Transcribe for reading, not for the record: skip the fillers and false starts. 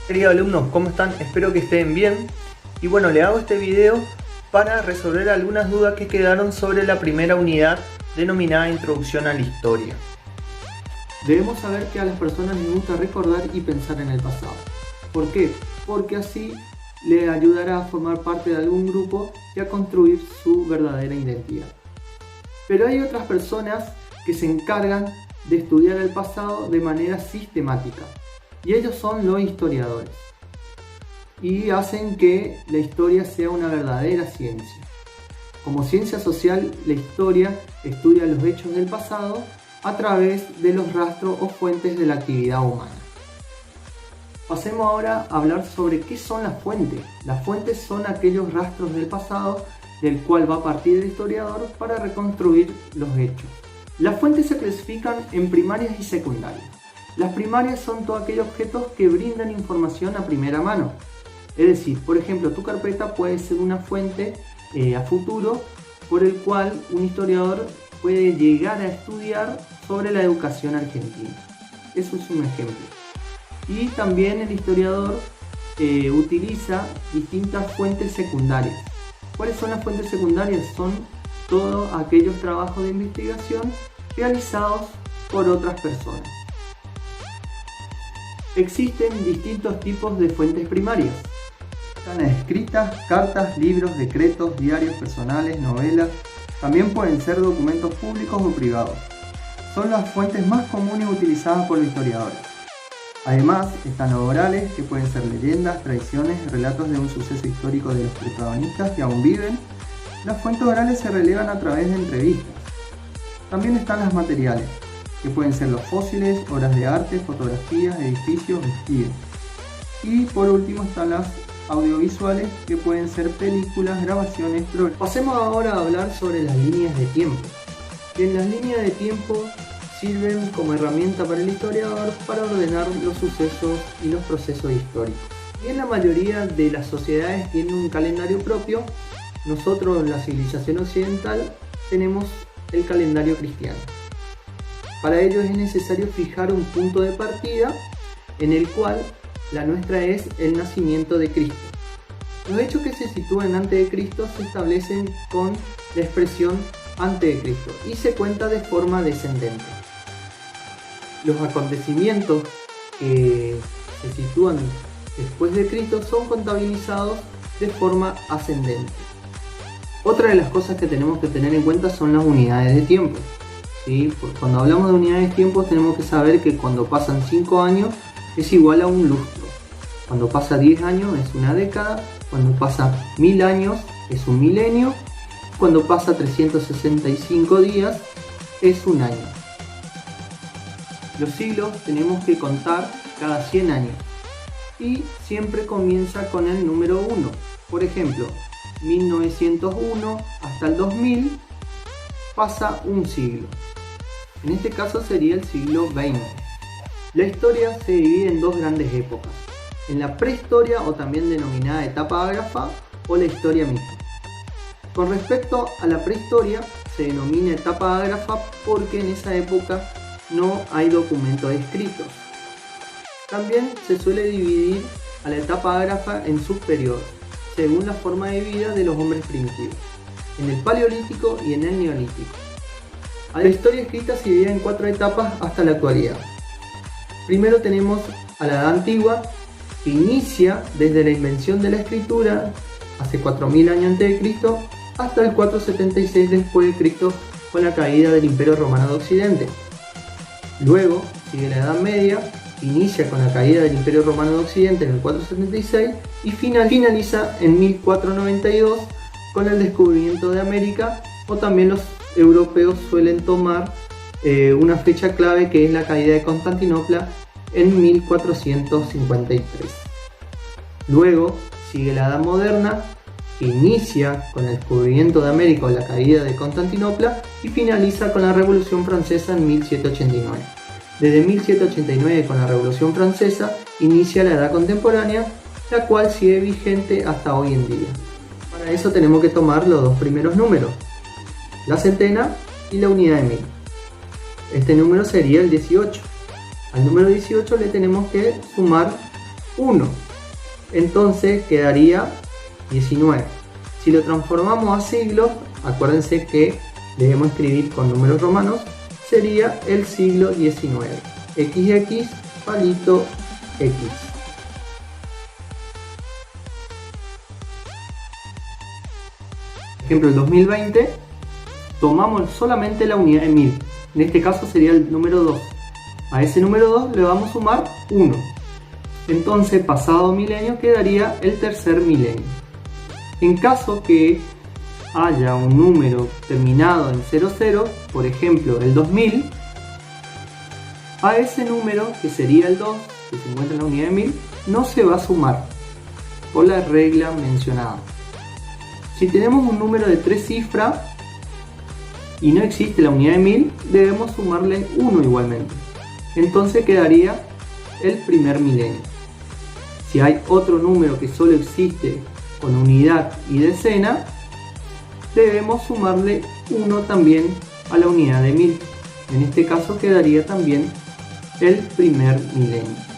Queridos alumnos, ¿cómo están? Espero que estén bien. Y bueno, le hago este video para resolver algunas dudas que quedaron sobre la primera unidad denominada Introducción a la Historia. Debemos saber que a las personas les gusta recordar y pensar en el pasado. ¿Por qué? Porque así le ayudará a formar parte de algún grupo y a construir su verdadera identidad. Pero hay otras personas que se encargan de estudiar el pasado de manera sistemática. Y ellos son los historiadores. Y hacen que la historia sea una verdadera ciencia. Como ciencia social, la historia estudia los hechos del pasado a través de los rastros o fuentes de la actividad humana. Pasemos ahora a hablar sobre qué son las fuentes. Las fuentes son aquellos rastros del pasado del cual va a partir el historiador para reconstruir los hechos. Las fuentes se clasifican en primarias y secundarias. Las primarias son todos aquellos objetos que brindan información a primera mano. Es decir, por ejemplo, tu carpeta puede ser una fuente a futuro por el cual un historiador puede llegar a estudiar sobre la educación argentina. Eso es un ejemplo. Y también el historiador utiliza distintas fuentes secundarias. ¿Cuáles son las fuentes secundarias? Son todos aquellos trabajos de investigación realizados por otras personas. Existen distintos tipos de fuentes primarias. Están escritas, cartas, libros, decretos, diarios personales, novelas. También pueden ser documentos públicos o privados. Son las fuentes más comunes utilizadas por los historiadores. Además, están los orales, que pueden ser leyendas, tradiciones, relatos de un suceso histórico de los protagonistas que aún viven. Las fuentes orales se relevan a través de entrevistas. También están las materiales, que pueden ser los fósiles, obras de arte, fotografías, edificios, vestidos. Y por último están las audiovisuales, que pueden ser películas, grabaciones, programas. Pasemos ahora a hablar sobre las líneas de tiempo. Bien, las líneas de tiempo sirven como herramienta para el historiador para ordenar los sucesos y los procesos históricos. Bien, la mayoría de las sociedades tienen un calendario propio. Nosotros en la civilización occidental tenemos el calendario cristiano. Para ello es necesario fijar un punto de partida en el cual la nuestra es el nacimiento de Cristo. Los hechos que se sitúan antes de Cristo se establecen con la expresión antes de Cristo y se cuenta de forma descendente. Los acontecimientos que se sitúan después de Cristo son contabilizados de forma ascendente. Otra de las cosas que tenemos que tener en cuenta son las unidades de tiempo. ¿Sí? Cuando hablamos de unidades de tiempo tenemos que saber que cuando pasan 5 años es igual a un lustro. Cuando pasa 10 años es una década. Cuando pasa 1000 años es un milenio. Cuando pasa 365 días es un año. Los siglos tenemos que contar cada 100 años. Y siempre comienza con el número 1. Por ejemplo, 1901 hasta el 2000 pasa un siglo. En este caso sería el siglo XX. La historia se divide en dos grandes épocas, en la prehistoria o también denominada etapa ágrafa o la historia misma. Con respecto a la prehistoria se denomina etapa ágrafa porque en esa época no hay documentos escritos. También se suele dividir a la etapa ágrafa en subperiodos, según la forma de vida de los hombres primitivos, en el paleolítico y en el neolítico. La historia escrita se divide en 4 etapas hasta la actualidad. Primero tenemos a la Edad Antigua, que inicia desde la invención de la escritura, hace 4000 años antes de Cristo, hasta el 476 después de Cristo, con la caída del Imperio Romano de Occidente. Luego sigue la Edad Media, que inicia con la caída del Imperio Romano de Occidente en el 476 y finaliza en 1492 con el descubrimiento de América, o también los europeos suelen tomar una fecha clave que es la caída de Constantinopla en 1453. Luego sigue la Edad Moderna, que inicia con el descubrimiento de América o la caída de Constantinopla y finaliza con la Revolución Francesa en 1789. Desde 1789, con la Revolución Francesa, inicia la Edad Contemporánea, la cual sigue vigente hasta hoy en día. Para eso tenemos que tomar los dos primeros números, la centena y la unidad de mil. Este número sería el 18. Al número 18 le tenemos que sumar 1. Entonces quedaría 19. Si lo transformamos a siglos, acuérdense que debemos escribir con números romanos, sería el siglo XIX. XX palito X. Por ejemplo, el 2020 tomamos solamente la unidad de 1000. En este caso sería el número 2. A ese número 2 le vamos a sumar 1. Entonces, pasado milenio quedaría el tercer milenio. En caso que haya un número terminado en 00, por ejemplo el 2000, a ese número, que sería el 2, que se encuentra en la unidad de 1000, no se va a sumar por la regla mencionada. Si tenemos un número de 3 cifras y no existe la unidad de 1000, debemos sumarle 1 igualmente. Entonces quedaría el primer milenio. Si hay otro número que solo existe con unidad y decena, debemos sumarle 1 también a la unidad de 1000. En este caso quedaría también el primer milenio.